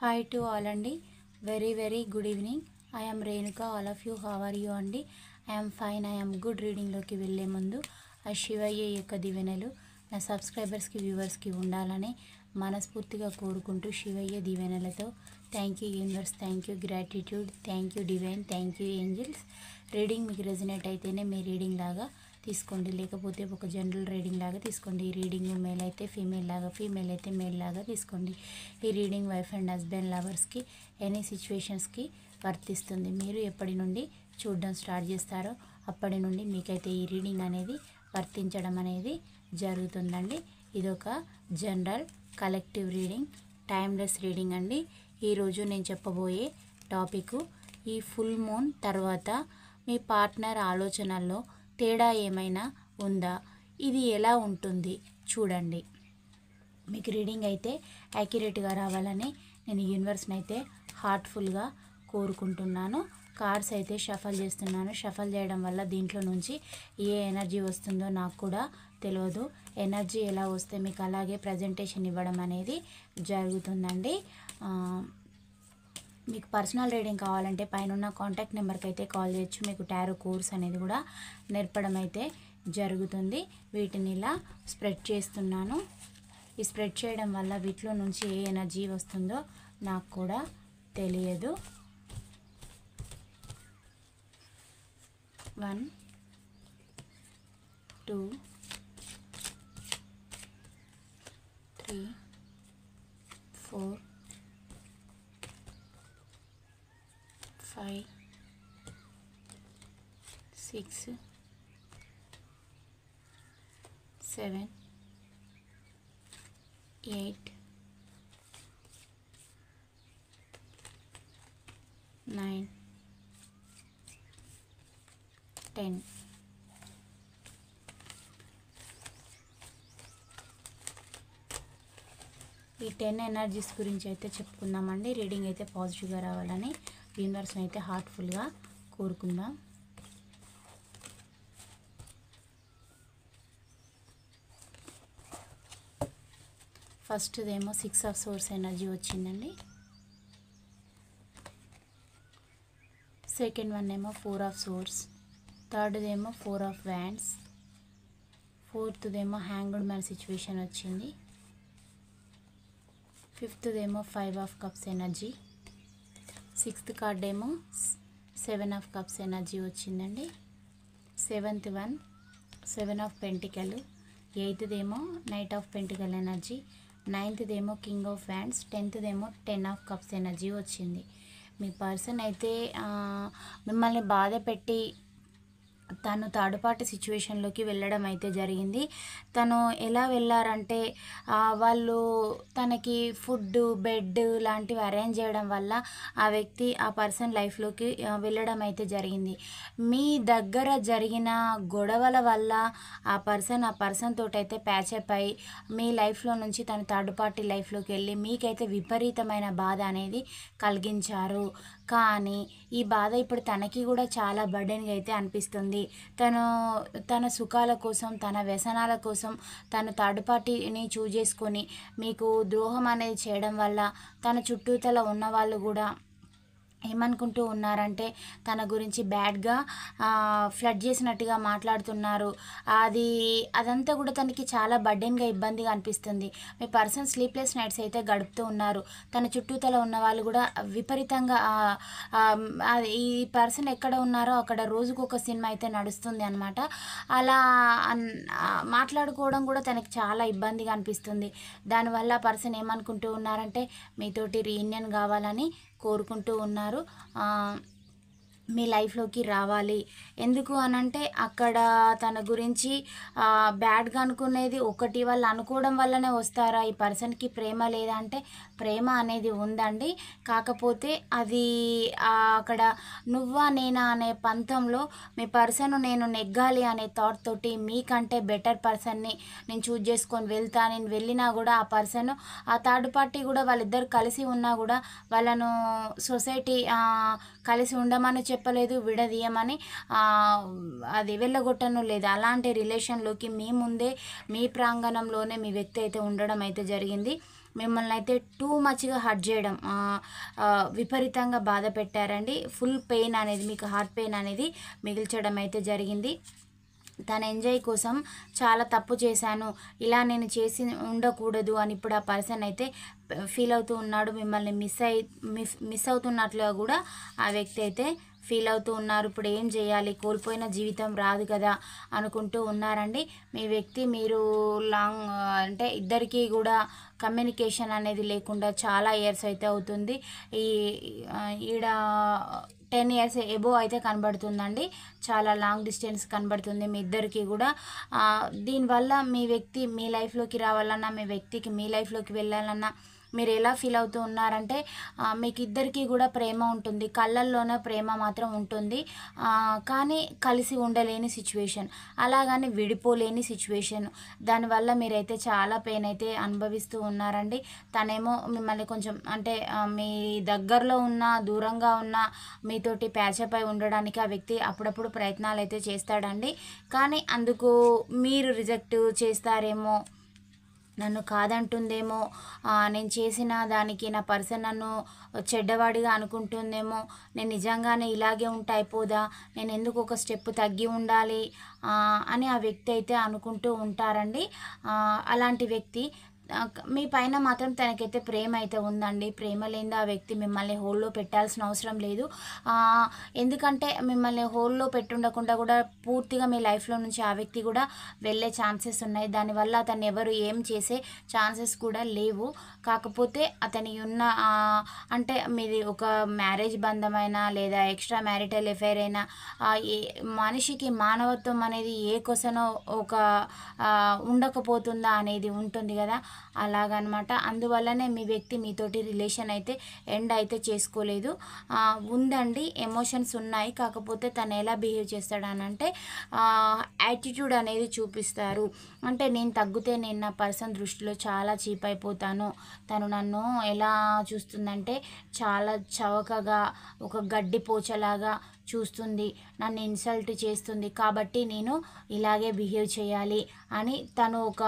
Hi to all అండి. Very good evening. I am Renuka. All of you, how are you అండి? I am fine. I am good. రీడింగ్లోకి వెళ్ళే ముందు ఆ శివయ్య యొక్క దీవెనలు నా సబ్స్క్రైబర్స్కి వ్యూవర్స్కి ఉండాలని మనస్ఫూర్తిగా కోరుకుంటూ శివయ్య దీవెనలతో thank you universe, thank you gratitude, thank you divine, thank you angels. Reading మీకు రెజనేట్ అయితేనే మీ రీడింగ్ లాగా తీసుకోండి, లేకపోతే ఒక జనరల్ రీడింగ్ లాగా తీసుకోండి. ఈ రీడింగ్ మేల్ అయితే ఫీమేల్ లాగా, ఫీమేల్ అయితే మేల్ లాగా తీసుకోండి. ఈ రీడింగ్ వైఫ్ అండ్ హస్బెండ్ లవర్స్కి ఎనీ సిచ్యువేషన్స్కి వర్తిస్తుంది. మీరు ఎప్పటి నుండి చూడడం స్టార్ట్ చేస్తారో అప్పటి నుండి మీకైతే ఈ రీడింగ్ అనేది వర్తించడం అనేది జరుగుతుందండి. ఇదొక general collective reading, timeless reading అండి. ఈరోజు నేను చెప్పబోయే టాపిక్, ఈ ఫుల్ మూన్ తర్వాత మీ పార్ట్నర్ ఆలోచనల్లో తేడా ఏమైనా ఉందా, ఇది ఎలా ఉంటుంది చూడండి. మీకు రీడింగ్ అయితే యాక్యురేట్గా రావాలని నేను యూనివర్స్ని అయితే హార్ట్ఫుల్గా కోరుకుంటున్నాను. కార్డ్స్ అయితే షఫల్ చేస్తున్నాను. షఫల్ చేయడం వల్ల దీంట్లో నుంచి ఏ ఎనర్జీ వస్తుందో నాకు కూడా తెలియదు. ఎనర్జీ ఎలా వస్తే మీకు అలాగే ప్రజెంటేషన్ ఇవ్వడం అనేది జరుగుతుందండి. మీకు పర్సనల్ రీడింగ్ కావాలంటే పైన కాంటాక్ట్ నెంబర్కి అయితే కాల్ చేయొచ్చు. మీకు టారో కోర్స్ అనేది కూడా నేర్పడం అయితే జరుగుతుంది. వీటిని ఇలా స్ప్రెడ్ చేస్తున్నాను. ఈ స్ప్రెడ్ చేయడం వల్ల వీటిలో నుంచి ఏ ఎనర్జీ వస్తుందో నాకు కూడా తెలియదు. 1 2 3 4 5 6 7 8 9 10. ఈ 10 ఎనర్జీస్ గురించి అయితే చెప్పుకుందామండి. రీడింగ్ అయితే పాజిటివ్గా రావాలని యూనివర్స్ని అయితే హార్ట్ఫుల్గా కోరుకుందాం. ఫస్ట్దేమో 6 ఆఫ్ సోర్స్ ఎనర్జీ వచ్చిందండి. సెకండ్ వన్ ఏమో 4 ఆఫ్ సోర్స్. థర్డ్దేమో 4 ఆఫ్ వ్యాండ్స్. ఫోర్త్దేమో హ్యాంగ్డ్ మ్యాన్ సిచ్యువేషన్ వచ్చింది. ఫిఫ్త్దేమో 5 of cups energy. Sixth card ఏమో 7 ఆఫ్ కప్స్ ఎనర్జీ వచ్చిందండి. Seventh one 7 of pentacle. ఎయిత్దేమో నైట్ ఆఫ్ పెంటికల్ ఎనర్జీ. నైన్త్దేమో king of wands. 10th 10 of cups energy వచ్చింది. మీ పర్సన్ అయితే మిమ్మల్ని బాధ పెట్టి తను థర్డ్ పార్టీ సిచ్యువేషన్లోకి వెళ్ళడం అయితే జరిగింది. తను ఎలా వెళ్ళారంటే వాళ్ళు తనకి ఫుడ్, బెడ్ లాంటివి అరేంజ్ చేయడం వల్ల ఆ వ్యక్తి ఆ పర్సన్ లైఫ్లోకి వెళ్ళడం అయితే జరిగింది. మీ దగ్గర జరిగిన గొడవల వల్ల ఆ పర్సన్ తోటైతే ప్యాచప్ అయి మీ లైఫ్లో నుంచి తను థర్డ్ పార్టీ లైఫ్లోకి వెళ్ళి మీకైతే విపరీతమైన బాధ అనేది కలిగించారు. కానీ ఈ బాధ ఇప్పుడు తనకి కూడా చాలా బర్డెన్గా అయితే అనిపిస్తుంది. తన సుఖాల కోసం, తన వ్యసనాల కోసం తను థర్డ్ పార్టీని చూజ్ చేసుకొని మీకు ద్రోహం అనేది చేయడం వల్ల తన చుట్టూతల ఉన్న వాళ్ళు కూడా ఏమనుకుంటూ ఉన్నారంటే తన గురించి బ్యాడ్గా ఫ్లడ్ చేసినట్టుగా మాట్లాడుతున్నారు. అదంతా కూడా తనకి చాలా బర్డెన్గా, ఇబ్బందిగా అనిపిస్తుంది. మీ పర్సన్ స్లీప్లెస్ నైట్స్ అయితే గడుపుతూ ఉన్నారు. తన చుట్టూతల ఉన్న వాళ్ళు కూడా విపరీతంగా ఈ పర్సన్ ఎక్కడ ఉన్నారో అక్కడ రోజుకు ఒక సినిమా అయితే నడుస్తుంది అనమాట. అలా మాట్లాడుకోవడం కూడా తనకి చాలా ఇబ్బందిగా అనిపిస్తుంది. దానివల్ల పర్సన్ ఏమనుకుంటూ ఉన్నారంటే మీతోటి రీయూనియన్ కావాలని కోరుకుంటూ ఉన్నారు. మీ లైఫ్లోకి రావాలి. ఎందుకు అనంటే అక్కడ తన గురించి బ్యాడ్గా అనుకునేది ఒకటి, వాళ్ళు అనుకోవడం వల్లనే వస్తారా? ఈ పర్సన్కి ప్రేమ లేదా అంటే ప్రేమ అనేది ఉందండి. కాకపోతే అది అక్కడ నువ్వా నేనా అనే పంతంలో మీ పర్సన్ నేను నెగ్గాలి అనే థాట్ తోటి మీకంటే బెటర్ పర్సన్ని నేను చూజ్ చేసుకొని నేను వెళ్ళినా కూడా ఆ పర్సన్ ఆ థర్డ్ పార్టీ కూడా వాళ్ళిద్దరు కలిసి ఉన్నా కూడా వాళ్ళను సొసైటీ కలిసి ఉండమని చెప్పలేదు, విడదీయమని అది వెళ్ళగొట్టను లేదు. అలాంటి రిలేషన్లోకి మీ ముందే మీ ప్రాంగణంలోనే మీ వ్యక్తి అయితే ఉండడం అయితే జరిగింది. మిమ్మల్ని అయితే టూ మచ్గా హర్ట్ చేయడం, విపరీతంగా బాధ పెట్టారండి. ఫుల్ పెయిన్ అనేది, మీకు హార్ట్ పెయిన్ అనేది మిగిల్చడం అయితే జరిగింది. తన ఎంజాయ్ కోసం చాలా తప్పు చేశాను, ఇలా నేను చేసి ఉండకూడదు అని ఇప్పుడు ఆ పర్సన్ అయితే ఫీల్ అవుతూ ఉన్నాడు. మిమ్మల్ని మిస్ అవుతున్నట్లుగా కూడా ఆ వ్యక్తి అయితే ఫీల్ అవుతూ ఉన్నారు. ఇప్పుడు ఏం చేయాలి, కోల్పోయిన జీవితం రాదు కదా అనుకుంటూ ఉన్నారండి. మీ వ్యక్తి మీరు లాంగ్ అంటే ఇద్దరికీ కూడా కమ్యూనికేషన్ అనేది లేకుండా చాలా ఇయర్స్ అయితే అవుతుంది. ఈడ 10 years ఎబో అయితే కనబడుతుందండి. చాలా లాంగ్ డిస్టెన్స్ కనబడుతుంది మీ ఇద్దరికి కూడా. దీనివల్ల మీ వ్యక్తి మీ లైఫ్లోకి రావాలన్నా, మీ వ్యక్తికి మీ లైఫ్లోకి వెళ్ళాలన్నా మీరు ఎలా ఫీల్ అవుతూ ఉన్నారంటే, మీకు ఇద్దరికీ కూడా ప్రేమ ఉంటుంది, కళ్ళల్లోనే ప్రేమ మాత్రం ఉంటుంది, కానీ కలిసి ఉండలేని సిచ్యువేషన్, అలాగని విడిపోలేని సిచ్యువేషన్. దానివల్ల మీరైతే చాలా పెయిన్ అయితే అనుభవిస్తూ ఉన్నారండి. తనేమో మిమ్మల్ని కొంచెం అంటే మీ దగ్గరలో ఉన్న దూరంగా ఉన్న మీతోటి ప్యాచప్ అయి ఉండడానికి ఆ వ్యక్తి అప్పుడప్పుడు ప్రయత్నాలు అయితే చేస్తాడండి. కానీ అందుకు మీరు రిజెక్ట్ చేస్తారేమో, నన్ను కాదంటుందేమో, నేను చేసిన దానికి నా పర్సన్ నన్ను చెడ్డవాడిగా అనుకుంటుందేమో, నేను నిజంగానే ఇలాగే ఉంటే అయిపోదా, నేను ఎందుకు ఒక స్టెప్ తగ్గి ఉండాలి అని ఆ వ్యక్తి అయితే అనుకుంటూ ఉంటారండి. అలాంటి వ్యక్తి మీ పైన మాత్రం తనకైతే ప్రేమ అయితే ఉందండి. ప్రేమ లేని ఆ వ్యక్తి మిమ్మల్ని హోల్లో పెట్టాల్సిన అవసరం లేదు. ఎందుకంటే మిమ్మల్ని హోల్లో పెట్టుండకుండా కూడా పూర్తిగా మీ లైఫ్లో నుంచి ఆ వ్యక్తి కూడా వెళ్ళే ఛాన్సెస్ ఉన్నాయి. దానివల్ల అతను ఎవరు ఏం చేసే ఛాన్సెస్ కూడా లేవు. కాకపోతే అతని ఉన్న అంటే మీది ఒక మ్యారేజ్ బంధమైనా లేదా ఎక్స్ట్రా మ్యారిటల్ ఎఫైర్ అయినా, ఏ మనిషికి మానవత్వం అనేది ఏ కొసనో ఒక ఉండకపోతుందా అనేది ఉంటుంది కదా, అలాగనమాట. అందువల్లనే మీ వ్యక్తి మీతోటి రిలేషన్ అయితే ఎండ్ అయితే చేసుకోలేదు. ఉందండి, ఎమోషన్స్ ఉన్నాయి, కాకపోతే తను ఎలా బిహేవ్ చేస్తాడనంటే యాటిట్యూడ్ అనేది చూపిస్తారు. అంటే నేను తగ్గితే నేను నా పర్సన్ దృష్టిలో చాలా చీప్ అయిపోతాను, తను నన్ను ఎలా చూస్తుందంటే చాలా చవకగా ఒక గడ్డి పోచలాగా చూస్తుంది, నన్ను ఇన్సల్ట్ చేస్తుంది, కాబట్టి నేను ఇలాగే బిహేవ్ చేయాలి అని తను ఒక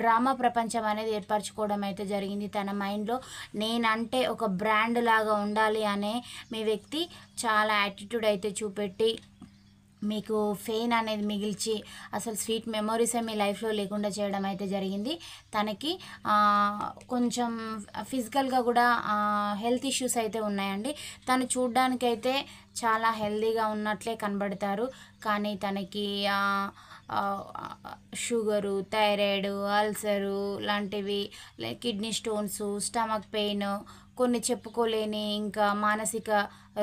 డ్రామా ప్రపంచం అనేది ఏర్పరచుకోవడం అయితే జరిగింది తన మైండ్లో. నేనంటే ఒక బ్రాండ్ లాగా ఉండాలి అనే మీ వ్యక్తి చాలా యాటిట్యూడ్ అయితే చూపెట్టి మీకు పెయిన్ అనేది మిగిల్చి అసలు స్వీట్ మెమొరీసే మీ లైఫ్లో లేకుండా చేయడం అయితే జరిగింది. తనకి కొంచెం ఫిజికల్గా కూడా హెల్త్ ఇష్యూస్ అయితే ఉన్నాయండి. తను చూడ్డానికైతే చాలా హెల్తీగా ఉన్నట్లే కనబడతారు, కానీ తనకి షుగరు, థైరాయిడ్, అల్సరు లాంటివి, కిడ్నీ స్టోన్స్, స్టమక్ పెయిన్, కొన్ని చెప్పుకోలేని ఇంకా మానసిక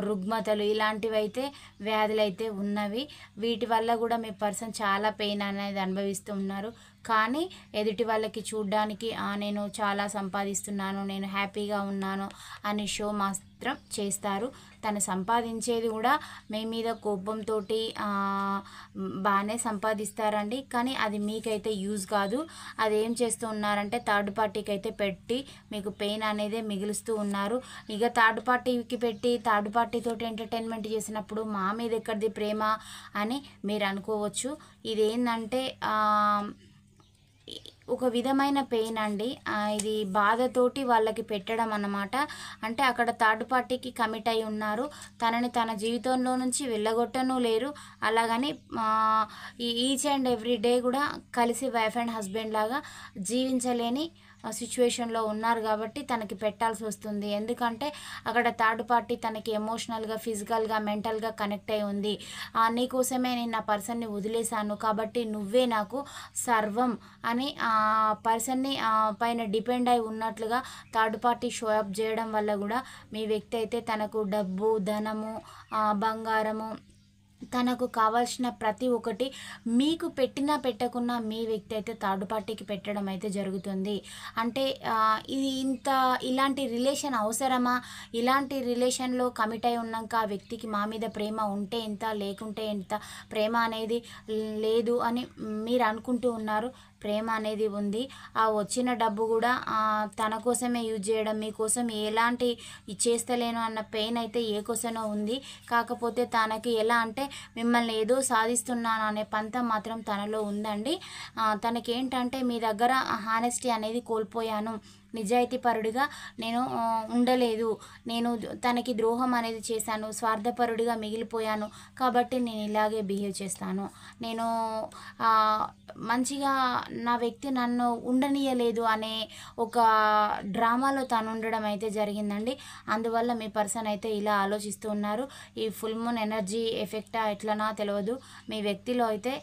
రుగ్మతలు, ఇలాంటివి అయితే వ్యాధులు అయితే ఉన్నవి. వీటి వల్ల కూడా మీ పర్సన్ చాలా పెయిన్ అనేది అనుభవిస్తూ ఉన్నారు. కానీ ఎదుటి వాళ్ళకి చూడ్డానికి నేను చాలా సంపాదిస్తున్నాను, నేను హ్యాపీగా ఉన్నాను అని షో మాత్రం చేస్తారు. తను సంపాదించేది కూడా మీ మీద కోపంతో బాగానే సంపాదిస్తారండి, కానీ అది మీకైతే యూజ్ కాదు. అది ఏం చేస్తూ ఉన్నారంటే థర్డ్ పార్టీకి అయితే పెట్టి మీకు పెయిన్ అనేది మిగులుస్తూ ఉన్నారు. ఇక థర్డ్ పార్టీకి పెట్టి థర్డ్ పార్టీతో ఎంటర్టైన్మెంట్ చేసినప్పుడు మా మీద ఎక్కడిది ప్రేమ అని మీరు అనుకోవచ్చు. ఇదేంటంటే ఒక విధమైన పెయిన్ అండి, ఇది బాధతోటి వాళ్ళకి పెట్టడం అన్నమాట. అంటే అక్కడ థర్డ్ పార్టీకి కమిట్ అయి ఉన్నారు, తనని తన జీవితంలో నుంచి వెళ్ళగొట్టను లేరు, అలాగని ఈచ్ అండ్ ఎవ్రీ డే కూడా కలిసి వైఫ్ అండ్ హస్బెండ్ లాగా జీవించలేని సిచ్యువేషన్లో ఉన్నారు కాబట్టి తనకి పెట్టాల్సి వస్తుంది. ఎందుకంటే అక్కడ థర్డ్ పార్టీ తనకి ఎమోషనల్గా, ఫిజికల్గా, మెంటల్గా కనెక్ట్ అయి ఉంది. నీకోసమే నేను నా పర్సన్ని వదిలేశాను కాబట్టి నువ్వే నాకు సర్వం అని పర్సన్ని పైన డిపెండ్ అయి ఉన్నట్లుగా థర్డ్ పార్టీ షో అప్ చేయడం వల్ల కూడా మీ వ్యక్తి అయితే తనకు డబ్బు, ధనము, బంగారము, తనకు కావాల్సిన ప్రతి ఒక్కటి మీకు పెట్టినా పెట్టకున్నా మీ వ్యక్తి అయితే థర్డ్ పార్టీకి పెట్టడం అయితే జరుగుతుంది. అంటే ఇది ఇలాంటి రిలేషన్ అవసరమా, ఇలాంటి రిలేషన్లో కమిట్ అయి ఉన్నాక ఆ వ్యక్తికి మా మీద ప్రేమ ఉంటే ఎంత, లేకుంటే ఎంత, ప్రేమ అనేది లేదు అని మీరు అనుకుంటూ ఉన్నారు. ప్రేమ అనేది ఉంది. ఆ వచ్చిన డబ్బు కూడా తన కోసమే యూజ్ చేయడం, మీకోసం ఎలాంటి చేస్తలేను అన్న పెయిన్ అయితే ఏ కోసమో ఉంది. కాకపోతే తనకి ఎలా అంటే మిమ్మల్ని ఏదో సాధిస్తున్నాను అనే పంతం మాత్రం తనలో ఉందండి. తనకేంటంటే మీ దగ్గర హానెస్టీ అనేది కోల్పోయాను, నిజాయితీపరుడిగా నేను ఉండలేదు, నేను తనకి ద్రోహం అనేది చేశాను, స్వార్థపరుడిగా మిగిలిపోయాను, కాబట్టి నేను ఇలాగే బిహేవ్ చేస్తాను, నేను మంచిగా నా వ్యక్తి నన్ను ఉండనీయలేదు అనే ఒక డ్రామాలో తను ఉండడం అయితే జరిగిందండి. అందువల్ల మీ పర్సన్ అయితే ఇలా ఆలోచిస్తూ ఉన్నారు. ఈ ఫుల్ మూన్ ఎనర్జీ ఎఫెక్టా ఎట్లనా తెలియదు, మీ వ్యక్తిలో అయితే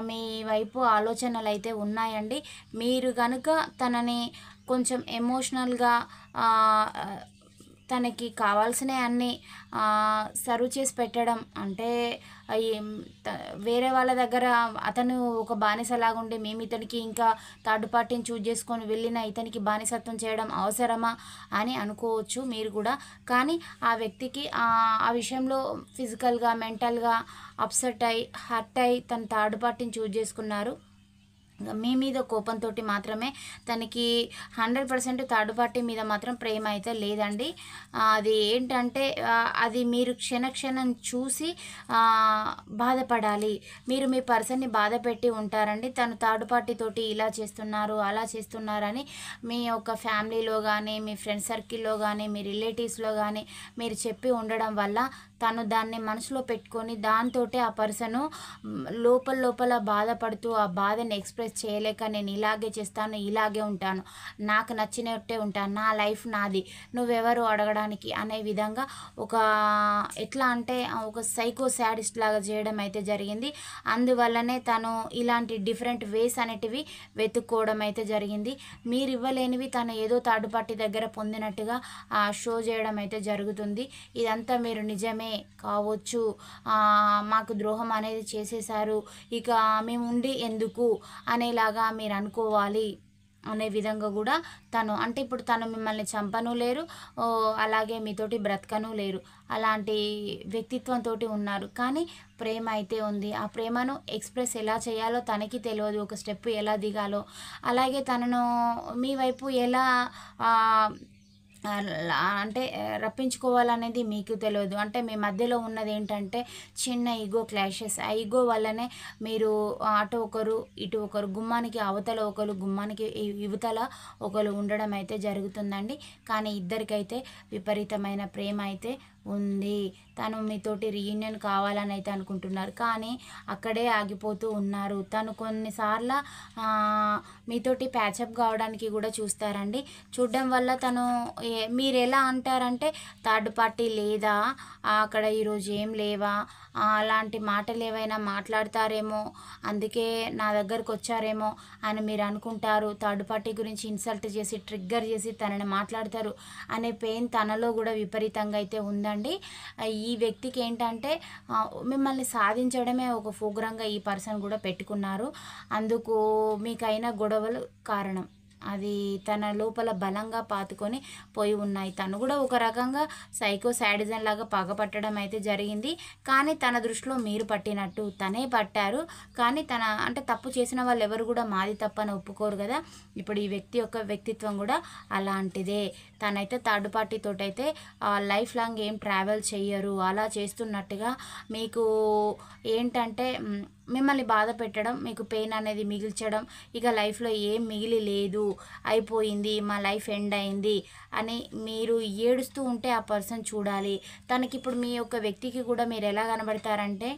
మీ వైపు ఆలోచనలు అయితే ఉన్నాయండి. మీరు కనుక తనని కొంచెం ఎమోషనల్గా తనకి కావాల్సినవి అన్నీ సర్వ్ చేసి పెట్టడం, అంటే వేరే వాళ్ళ దగ్గర అతను ఒక బానిసలాగుండి మేము ఇతనికి ఇంకా థర్డ్ పార్టీని చూజ్ చేసుకొని వెళ్ళిన ఇతనికి బానిసత్వం చేయడం అవసరమా అని అనుకోవచ్చు మీరు కూడా. కానీ ఆ వ్యక్తికి ఆ విషయంలో ఫిజికల్గా మెంటల్గా అప్సెట్ అయ్యి హర్ట్ అయ్యి తను థర్డ్ పార్టీని చూజ్ చేసుకున్నారు. మీ మీద కోపంతో మాత్రమే, తనకి 100% థర్డ్ పార్టీ మీద మాత్రం ప్రేమ అయితే లేదండి. అది ఏంటంటే అది మీరు క్షణక్షణం చూసి బాధపడాలి. మీరు మీ పర్సన్ని బాధ పెట్టి ఉంటారండి. తను థర్డ్ పార్టీ తోటి ఇలా చేస్తున్నారు అలా చేస్తున్నారని మీ యొక్క ఫ్యామిలీలో కానీ, మీ ఫ్రెండ్ సర్కిల్లో కానీ, మీ రిలేటివ్స్లో కానీ మీరు చెప్పి ఉండడం వల్ల తను దాన్ని మనసులో పెట్టుకొని దాంతో ఆ పర్సను లోపల బాధపడుతూ ఆ బాధని ఎక్స్ప్రెస్ చేయలేక నేను ఇలాగే చేస్తాను, ఇలాగే ఉంటాను, నాకు నచ్చినట్టే ఉంటాను, నా లైఫ్ నాది, నువ్వెవరు అడగడానికి అనే విధంగా ఒక ఎట్లా అంటే ఒక సైకో శాడిస్ట్ లాగా చేయడం అయితే జరిగింది. అందువల్లనే తను ఇలాంటి డిఫరెంట్ వేస్ అనేటివి వెతుక్కోవడం అయితే జరిగింది. మీరు ఇవ్వలేనివి తను ఏదో థర్డ్ పార్టీ దగ్గర పొందినట్టుగా షో చేయడం అయితే జరుగుతుంది. ఇదంతా మీరు నిజమే కావచ్చు, మాకు ద్రోహం అనేది చేసేసారు, ఇక మేము ఉండి ఎందుకు అనేలాగా మీరు అనుకోవాలి అనే విధంగా కూడా తను, అంటే ఇప్పుడు తను మిమ్మల్ని చంపను లేరు, అలాగే మీతోటి బ్రతకను లేరు, అలాంటి వ్యక్తిత్వంతో ఉన్నారు. కానీ ప్రేమ అయితే ఉంది. ఆ ప్రేమను ఎక్స్ప్రెస్ ఎలా చేయాలో తనకి తెలియదు, ఒక స్టెప్ ఎలా దిగాలో, అలాగే తనను మీ వైపు ఎలా అంటే రప్పించుకోవాలనేది మీకు తెలియదు. అంటే మీ మధ్యలో ఉన్నది ఏంటంటే చిన్న ఈగో క్లాషెస్. ఆ ఈగో వల్లనే మీరు అటు ఒకరు ఇటు ఒకరు, గుమ్మానికి అవతల ఒకరు గుమ్మానికి యువతల ఒకరు ఉండడం అయితే జరుగుతుందండి. కానీ ఇద్దరికైతే విపరీతమైన ప్రేమ అయితే ఉంది. తను మీతోటి రీయూనియన్ కావాలని అయితే అనుకుంటున్నారు, కానీ అక్కడే ఆగిపోతూ ఉన్నారు. తను కొన్నిసార్లు మీతోటి ప్యాచప్ కావడానికి కూడా చూస్తారండి. చూడడం వల్ల తను మీరు ఎలా అంటారంటే థర్డ్ పార్టీ లేదా, అక్కడ ఈరోజు ఏం లేవా, అలాంటి మాటలు ఏవైనా మాట్లాడతారేమో అందుకే నా దగ్గరకు వచ్చారేమో అని మీరు అనుకుంటారు. థర్డ్ పార్టీ గురించి ఇన్సల్ట్ చేసి ట్రిగ్గర్ చేసి తనని మాట్లాడతారు అనే పెయిన్ తనలో కూడా విపరీతంగా అయితే ఉందండి. ఈ వ్యక్తికి ఏంటంటే మిమ్మల్ని సాధించడమే ఒక ప్రోగ్రాంగా ఈ పర్సన్ కూడా పెట్టుకున్నారు. అందుకు మీకైన గొడవలు కారణం అది తన లోపల బలంగా పాతుకొని పోయి ఉన్నాయి. తను కూడా ఒక రకంగా సైకో శాడిజం లాగా పగపట్టడం అయితే జరిగింది. కానీ తన దృష్టిలో మీరు పట్టినట్టు తనే పట్టారు. కానీ తన అంటే తప్పు చేసిన వాళ్ళు ఎవరు కూడా మాది తప్పని ఒప్పుకోరు కదా. ఇప్పుడు ఈ వ్యక్తి యొక్క వ్యక్తిత్వం కూడా అలాంటిదే. తనైతే థర్డ్ పార్టీతోటైతే లైఫ్ లాంగ్ ఏం ట్రావెల్ చెయ్యరు. అలా చేస్తున్నట్టుగా మీకు ఏంటంటే మిమ్మల్ని బాధ పెట్టడం, మీకు పెయిన్ అనేది మిగిల్చడం, ఇక లైఫ్లో ఏం మిగిలి లేదు, అయిపోయింది, మా లైఫ్ ఎండ్ అయింది అని మీరు ఏడుస్తూ ఉంటే ఆ పర్సన్ చూడాలి. తనకిప్పుడు మీ యొక్క వ్యక్తికి కూడా మీరు ఎలా కనబడతారంటే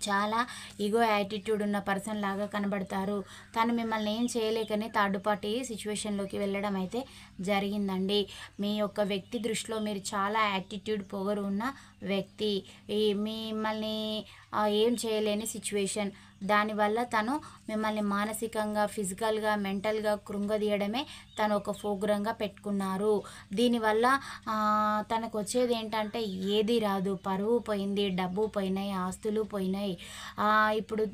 చాలా ఈగో యాటిట్యూడ్ ఉన్న పర్సన్ లాగా కనబడతారు. తను మిమ్మల్ని ఏం చేయలేకనే థర్డ్ పార్టీ సిచ్యువేషన్లోకి వెళ్ళడం అయితే జరిగిందండి. మీ యొక్క వ్యక్తి దృష్టిలో మీరు చాలా యాటిట్యూడ్ పొగరు ఉన్న వ్యక్తి, మిమ్మల్ని ఏం చేయలేని సిచ్యువేషన్, దానివల్ల తను మిమ్మల్ని మానసికంగా ఫిజికల్గా మెంటల్గా కృంగదీయడమే తను ఒక ప్రోగ్రాంగా పెట్టుకున్నారు. దీనివల్ల తనకు వచ్చేది ఏంటంటే ఏది రాదు, పరువు పోయింది, డబ్బు పోయినాయి, ఆస్తులు పోయినాయి. ఇప్పుడు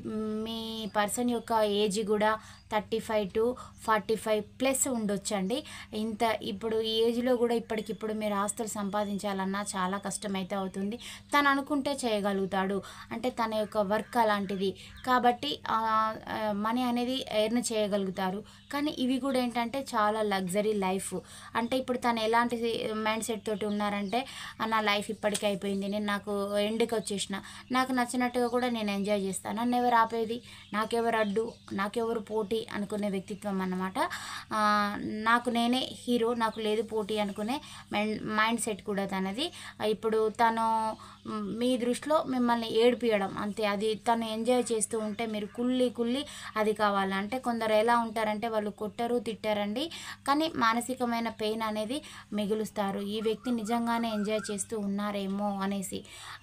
మీ పర్సన్ యొక్క ఏజ్ కూడా 35 to 45+ ఉండొచ్చండి. ఇంత ఇప్పుడు ఈ ఏజ్లో కూడా ఇప్పటికిప్పుడు మీరు ఆస్తులు సంపాదించాలన్నా చాలా కష్టమైతే అవుతుంది. తను అనుకుంటే చేయగలుగుతాడు, అంటే తన యొక్క వర్క్ అలాంటిది. కాబట్టి మనీ అనేది ఎర్న్ చేయగలుగుతారు. కానీ ఇవి కూడా ఏంటంటే చాలా లగ్జరీ లైఫ్. అంటే ఇప్పుడు తను ఎలాంటి మైండ్ సెట్ తోటి ఉన్నారంటే, నా లైఫ్ ఇప్పటికే అయిపోయింది, నేను నాకు ఎండ్కి వచ్చేసిన, నాకు నచ్చినట్టుగా కూడా నేను ఎంజాయ్ చేస్తాను, నన్ను ఎవరు ఆపేది, నాకెవరు అడ్డు, నాకెవరు పోటీ అనుకునే వ్యక్తిత్వం అన్నమాట. నాకు నేనే హీరో, నాకు లేదు పోటీ అనుకునే మైండ్ సెట్ కూడా తనది. ఇప్పుడు తను మీ దృష్టిలో మిమ్మల్ని ఏడిపియడం అంతే. అది తను ఎంజాయ్ చేస్తూ ఉంటే మీరు కుళ్ళి అది కావాలి. అంటే కొందరు ఎలా ఉంటారంటే వాళ్ళు కొట్టరు తిట్టారండి, కానీ మానసికమైన పెయిన్ అనేది మిగులుస్తారు. ఈ వ్యక్తి నిజంగానే ఎంజాయ్ చేస్తూ ఉన్నారేమో అనేసి.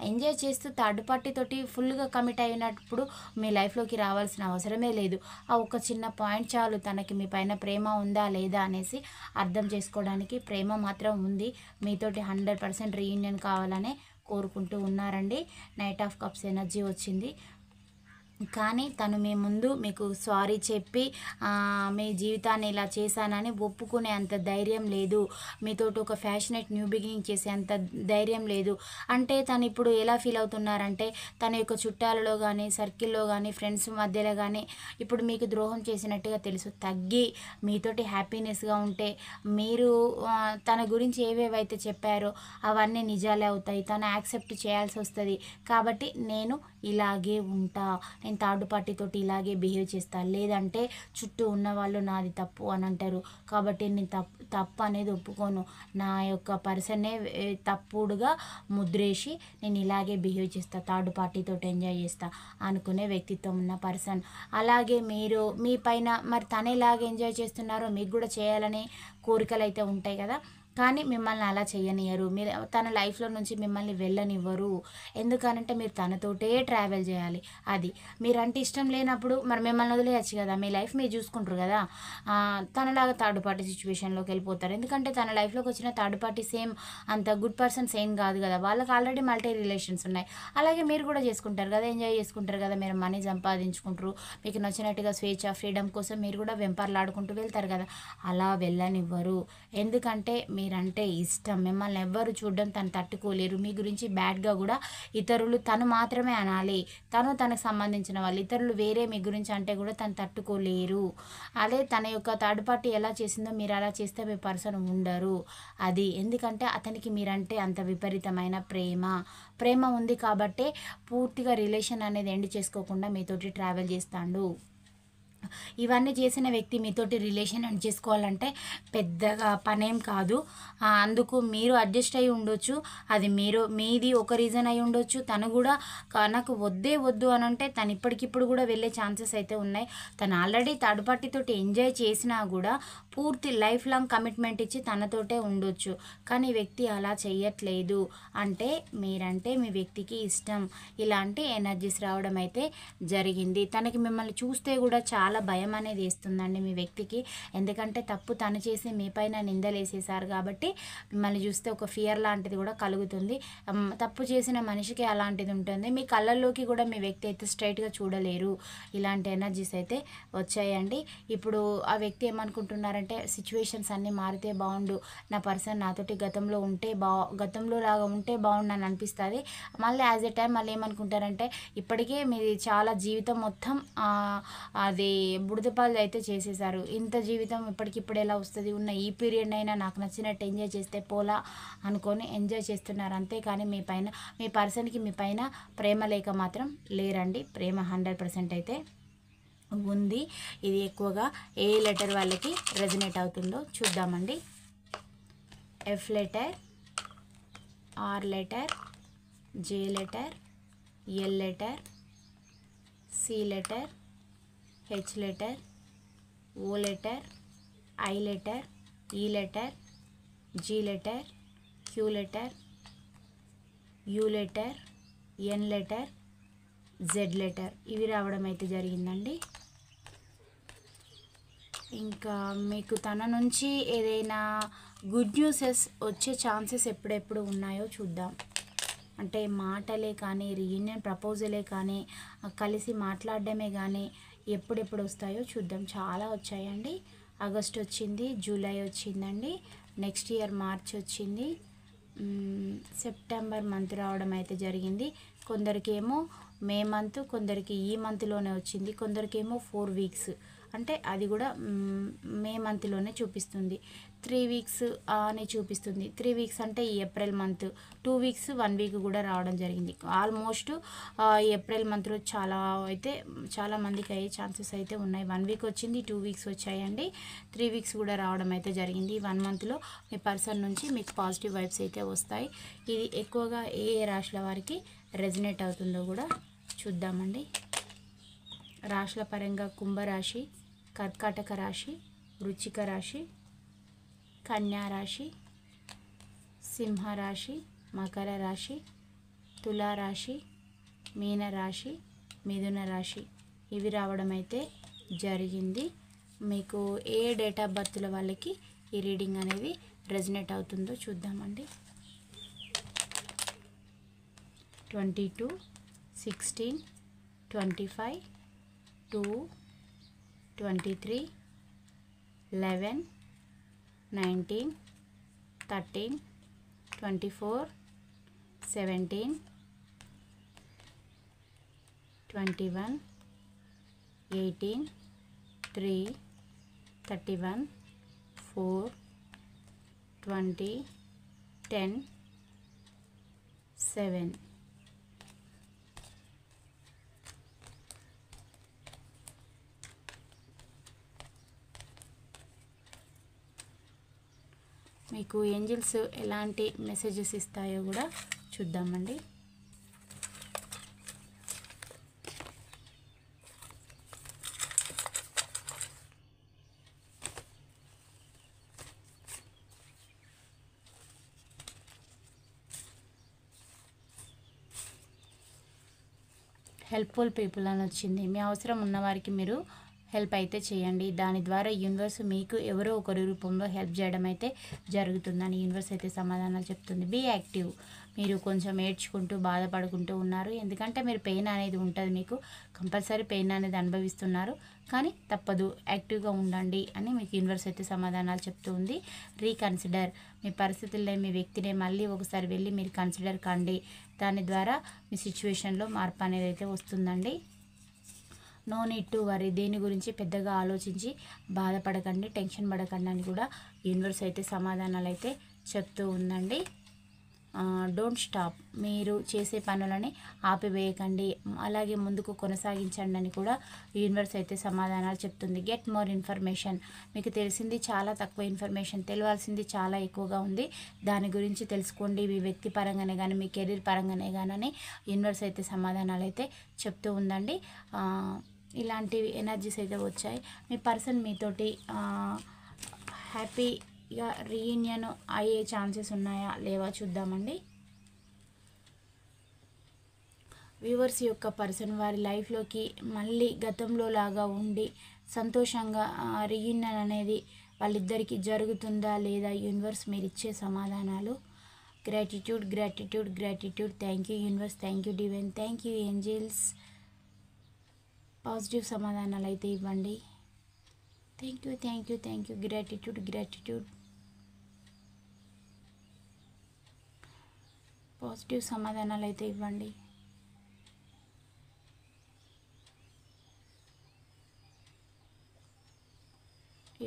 ఎంజాయ్ చేస్తూ థర్డ్ పార్టీ తోటి ఫుల్గా కమిట్ అయినప్పుడు మీ లైఫ్లోకి రావాల్సిన అవసరమే లేదు. ఆ ఒక చిన్న పాయింట్ చాలు తనకి మీ పైన ప్రేమ ఉందా లేదా అనేసి అర్థం చేసుకోవడానికి. ప్రేమ మాత్రం ఉంది, మీతోటి 100% రీయూనియన్ కావాలనే కోరుకుంటూ ఉన్నారండి. నైట్ ఆఫ్ కప్స్ ఎనర్జీ వచ్చింది, కానీ తను మీ ముందు మీకు సారీ చెప్పి మీ జీవితాన్ని ఇలా చేశానని ఒప్పుకునే అంత ధైర్యం లేదు. మీతోటి ఒక ఫ్యాషనేట్ న్యూ బిగినింగ్ చేసే అంత ధైర్యం లేదు. అంటే తను ఇప్పుడు ఎలా ఫీల్ అవుతున్నారంటే, తన యొక్క చుట్టాలలో కానీ సర్కిల్లో కానీ ఫ్రెండ్స్ మధ్యలో కానీ ఇప్పుడు మీకు ద్రోహం చేసినట్టుగా తెలుసు. తగ్గి మీతోటి హ్యాపీనెస్గా ఉంటే, మీరు తన గురించి ఏవేవైతే చెప్పారో అవన్నీ నిజాలే అవుతాయి. తను యాక్సెప్ట్ చేయాల్సి వస్తుంది. కాబట్టి నేను ఇలాగే ఉంటా, నేను థర్డ్ పార్టీతోటి ఇలాగే బిహేవ్ చేస్తాను, లేదంటే చుట్టూ ఉన్న వాళ్ళు నాది తప్పు అని అంటారు. కాబట్టి నేను తప్పు అనేది ఒప్పుకోను, నా యొక్క పర్సన్నే తప్పుడుగా ముద్రేసి నేను ఇలాగే బిహేవ్ చేస్తా, థర్డ్ పార్టీతో ఎంజాయ్ చేస్తా అనుకునే వ్యక్తిత్వం ఉన్న పర్సన్. అలాగే మీరు మీ పైన మరి తను ఎలాగ ఎంజాయ్ చేస్తున్నారో మీకు కూడా చేయాలనే కోరికలు అయితే ఉంటాయి కదా, కానీ మిమ్మల్ని అలా చేయనియరు. మీరు తన లైఫ్లో నుంచి మిమ్మల్ని వెళ్ళనివ్వరు. ఎందుకనంటే మీరు తనతోటే ట్రావెల్ చేయాలి. అది మీరంటే ఇష్టం లేనప్పుడు మరి మిమ్మల్ని వదిలేయచ్చు కదా, మీ లైఫ్ మీరు చూసుకుంటారు కదా. తనలాగా థర్డ్ పార్టీ సిచ్యువేషన్లోకి వెళ్ళిపోతారు. ఎందుకంటే తన లైఫ్లోకి వచ్చిన థర్డ్ పార్టీ సేమ్ అంత గుడ్ పర్సన్స్ ఏం కాదు కదా, వాళ్ళకి ఆల్రెడీ మల్టీ రిలేషన్స్ ఉన్నాయి. అలాగే మీరు కూడా చేసుకుంటారు కదా, ఎంజాయ్ చేసుకుంటారు కదా, మీరు మనీ సంపాదించుకుంటారు, మీకు నచ్చినట్టుగా స్వేచ్ఛ ఫ్రీడమ్ కోసం మీరు కూడా వెంపర్లాడుకుంటూ వెళ్తారు కదా. అలా వెళ్ళనివ్వరు. ఎందుకంటే మీరంటే ఇష్టం, మిమ్మల్ని ఎవ్వరు చూడడం తను తట్టుకోలేరు. మీ గురించి బ్యాడ్గా కూడా ఇతరులు తను మాత్రమే అనాలి, తనకు సంబంధించిన వాళ్ళు, ఇతరులు వేరే మీ గురించి అంటే కూడా తను తట్టుకోలేరు. అదే తన యొక్క థర్డ్ పార్టీ ఎలా చేసిందో మీరు అలా చేస్తే మీ పర్సన్ ఉండరు. అది ఎందుకంటే అతనికి మీరంటే అంత విపరీతమైన ప్రేమ ఉంది కాబట్టే పూర్తిగా రిలేషన్ అనేది ఎండ్ చేసుకోకుండా మీతోటి ట్రావెల్ చేస్తాడు. ఇవన్నీ చేసిన వ్యక్తి మీతోటి రిలేషన్ ఎండ్ చేసుకోవాలంటే పెద్దగా పనేం కాదు. అందుకు మీరు అడ్జస్ట్ అయి ఉండొచ్చు, అది మీది ఒక రీజన్ అయి ఉండొచ్చు. తను కూడా నాకు వద్దు అని అంటే తను ఇప్పటికిప్పుడు కూడా వెళ్ళే ఛాన్సెస్ అయితే ఉన్నాయి. తను ఆల్రెడీ థర్డ్ పార్టీతోటి ఎంజాయ్ చేసినా కూడా పూర్తి లైఫ్ లాంగ్ కమిట్మెంట్ ఇచ్చి తనతోటే ఉండొచ్చు. కానీ వ్యక్తి అలా చెయ్యట్లేదు. అంటే మీరంటే మీ వ్యక్తికి ఇష్టం. ఇలాంటి ఎనర్జీస్ రావడం అయితే జరిగింది. తనకి మిమ్మల్ని చూస్తే కూడా చాలా భయం అనేది వేస్తుందండి మీ వ్యక్తికి. ఎందుకంటే తప్పు తను చేసి మీ పైన నిందలేసేసారు కాబట్టి మిమ్మల్ని చూస్తే ఒక ఫియర్ లాంటిది కూడా కలుగుతుంది. తప్పు చేసిన మనిషికి అలాంటిది ఉంటుంది. మీ కళ్ళల్లోకి కూడా మీ వ్యక్తి అయితే స్ట్రైట్గా చూడలేరు. ఇలాంటి ఎనర్జీస్ అయితే వచ్చాయండి. ఇప్పుడు ఆ వ్యక్తి ఏమనుకుంటున్నారంటే, సిచ్యువేషన్స్ అన్నీ మారితే బాగుండు, నా పర్సన్ నాతోటి గతంలో లాగా ఉంటే బాగుండు అని అనిపిస్తుంది. మళ్ళీ యాజ్ ఎ టైం మళ్ళీ ఏమనుకుంటారంటే, ఇప్పటికే మీది చాలా జీవితం మొత్తం అది బుడిదపాలు అయితే చేసేసారు. ఇంత జీవితం ఇప్పటికిప్పుడు ఎలా వస్తుంది, ఉన్న ఈ పీరియడ్ అయినా నాకు నచ్చినట్టు ఎంజాయ్ చేస్తే పోలా అనుకొని ఎంజాయ్ చేస్తున్నారు. అంతేకాని మీ పర్సన్కి మీ పైన ప్రేమ లేక మాత్రం లేరండి. ప్రేమ 100% అయితే ఉంది. ఇది ఎక్కువగా ఏ లెటర్ వాళ్ళకి రెజనేట్ అవుతుందో చూద్దామండి. F letter, R letter, J letter, L letter, C letter, H letter, O letter, I letter, E letter, G letter, Q letter, U letter, N letter, Z letter ఇవి రావడం అయితే జరిగిందండి. ఇంకా మీకు తన నుంచి ఏదైనా గుడ్ న్యూసెస్ వచ్చే ఛాన్సెస్ ఎప్పుడెప్పుడు ఉన్నాయో చూద్దాం. అంటే మాటలే కానీ, రీయూనియన్ ప్రపోజలే కానీ, కలిసి మాట్లాడడమే కానీ ఎప్పుడెప్పుడు వస్తాయో చూద్దాం. చాలా వచ్చాయండి. ఆగస్ట్ వచ్చింది, జూలై వచ్చిందండి, నెక్స్ట్ ఇయర్ మార్చ్ వచ్చింది, సెప్టెంబర్ మంత్ రావడం అయితే జరిగింది. కొందరికేమో మే మంత్, కొందరికి ఈ మంత్లోనే వచ్చింది, కొందరికేమో 4 వీక్స్, అంటే అది కూడా మే మంత్లోనే చూపిస్తుంది. 3 వీక్స్ అని చూపిస్తుంది. 3 వీక్స్ అంటే ఈ ఏప్రిల్ మంత్, 2 వీక్స్ 1 వీక్ కూడా రావడం జరిగింది. ఆల్మోస్ట్ ఏప్రిల్ మంత్లో చాలా మందికి అయ్యే ఛాన్సెస్ అయితే ఉన్నాయి. 1 వీక్ వచ్చింది, 2 వీక్స్ వచ్చాయండి, 3 వీక్స్ కూడా రావడం అయితే జరిగింది. 1 మంత్లో మీ పర్సన్ నుంచి మీకు పాజిటివ్ వైబ్స్ అయితే వస్తాయి. ఇది ఎక్కువగా ఏ రాశుల వారికి రెజనేట్ అవుతుందో కూడా చూద్దామండి. రాశుల పరంగా కుంభరాశి, కర్కాటక రాశి, వృశ్చిక రాశి, కన్యా రాశి, సింహరాశి, మకర రాశి, తులారాశి, మీనరాశి, మిథున రాశి ఇవి రావడం అయితే జరిగింది. మీకు ఏ డేట్ ఆఫ్ బర్త్ల వాళ్ళకి ఈ రీడింగ్ అనేది రెజనేట్ అవుతుందో చూద్దామండి. 22, 16, 25, 2, 23, 11, 19, 13, 24, 17, 21, 18, 3, 31, 4, 20, 10, 7. మీకు ఏంజల్స్ ఎలాంటి మెసేజెస్ ఇస్తాయో కూడా చూద్దామండి. హెల్ప్ఫుల్ పీపుల్ అని వచ్చింది. మీ అవసరం ఉన్నవారికి మీరు హెల్ప్ అయితే చేయండి. దాని ద్వారా యూనివర్స్ మీకు ఎవరో ఒకరి రూపంలో హెల్ప్ చేయడం అయితే జరుగుతుందని యూనివర్స్ అయితే సమాధానాలు చెప్తుంది. Be active. మీరు కొంచెం ఏడ్చుకుంటూ బాధపడుకుంటూ ఉన్నారు, ఎందుకంటే మీరు పెయిన్ అనేది ఉంటుంది, మీకు కంపల్సరీ పెయిన్ అనేది అనుభవిస్తున్నారు, కానీ తప్పదు, యాక్టివ్గా ఉండండి అని మీకు యూనివర్స్ అయితే సమాధానాలు చెప్తూ ఉంది. రీకన్సిడర్. మీ పరిస్థితుల్లో మీ వ్యక్తిని మళ్ళీ ఒకసారి వెళ్ళి మీరు కన్సిడర్ కండి. దాని ద్వారా మీ సిచ్యువేషన్లో మార్పు అనేది అయితే వస్తుందండి. No need to worry. దేని గురించి పెద్దగా ఆలోచించి బాధపడకండి, టెన్షన్ పడకండి అని కూడా యూనివర్స్ అయితే సమాధానాలు అయితే చెప్తూ ఉందండి. Don't stop. మీరు చేసే పనులని ఆపివేయకండి, అలాగే ముందుకు కొనసాగించండి అని కూడా యూనివర్స్ అయితే సమాధానాలు చెప్తుంది. Get more information. మీకు తెలిసింది చాలా తక్కువ ఇన్ఫర్మేషన్, తెలియాల్సింది చాలా ఎక్కువగా ఉంది, దాని గురించి తెలుసుకోండి. మీ వ్యక్తి పరంగానే కానీ మీ కెరీర్ పరంగానే కానీ యూనివర్స్ అయితే సమాధానాలు అయితే చెప్తూ ఉందండి. ఇలాంటివి ఎనర్జీస్ అయితే వచ్చాయి. మీ పర్సన్ మీతోటి హ్యాపీగా రీయూనియన్ అయ్యే ఛాన్సెస్ ఉన్నాయా లేవా చూద్దామండి. వ్యూవర్స్ యొక్క పర్సన్ వారి లైఫ్లోకి మళ్ళీ గతంలో లాగా ఉండి సంతోషంగా రీయూనియన్ అనేది వాళ్ళిద్దరికీ జరుగుతుందా లేదా, యూనివర్స్ మీరు ఇచ్చే సమాధానాలు. Gratitude, gratitude, gratitude. Thank you universe, thank you divine, thank you angels. Positive సమాధానాలు అయితే ఇవ్వండి. Thank you, thank you, thank you. Gratitude, gratitude. Positive సమాధానాలు అయితే ఇవ్వండి.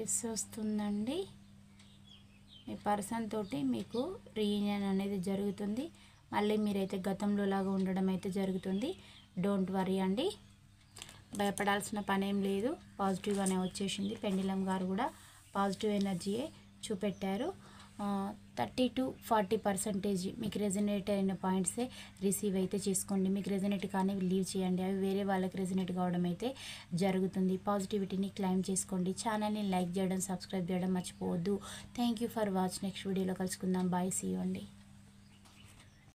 ఎస్ వస్తుందండి. మీ పర్సన్ తోటి మీకు రీయూనియన్ అనేది జరుగుతుంది, మళ్ళీ మీరైతే గతంలో లాగా ఉండడం అయితే జరుగుతుంది. డోంట్ వరీ అండి, భయపడాల్సిన పనేం లేదు, పాజిటివ్గానే వచ్చేసింది. పెండిలం గారు కూడా పాజిటివ్ ఎనర్జీయే చూపెట్టారు. 30 to 40% మీకు రెజనేట్ అయిన పాయింట్సే రిసీవ్ అయితే చేసుకోండి. మీకు రెజనేట్ కానీ లీవ్ చేయండి, అవి వేరే వాళ్ళకి రెజనేట్ కావడం అయితే జరుగుతుంది. పాజిటివిటీని క్లైమ్ చేసుకోండి. ఛానల్ని లైక్ చేయడం, సబ్స్క్రైబ్ చేయడం మర్చిపోవద్దు. Thank you for watch. Next వీడియోలో కలుసుకుందాం. బాయ్, సీ యూ అండి.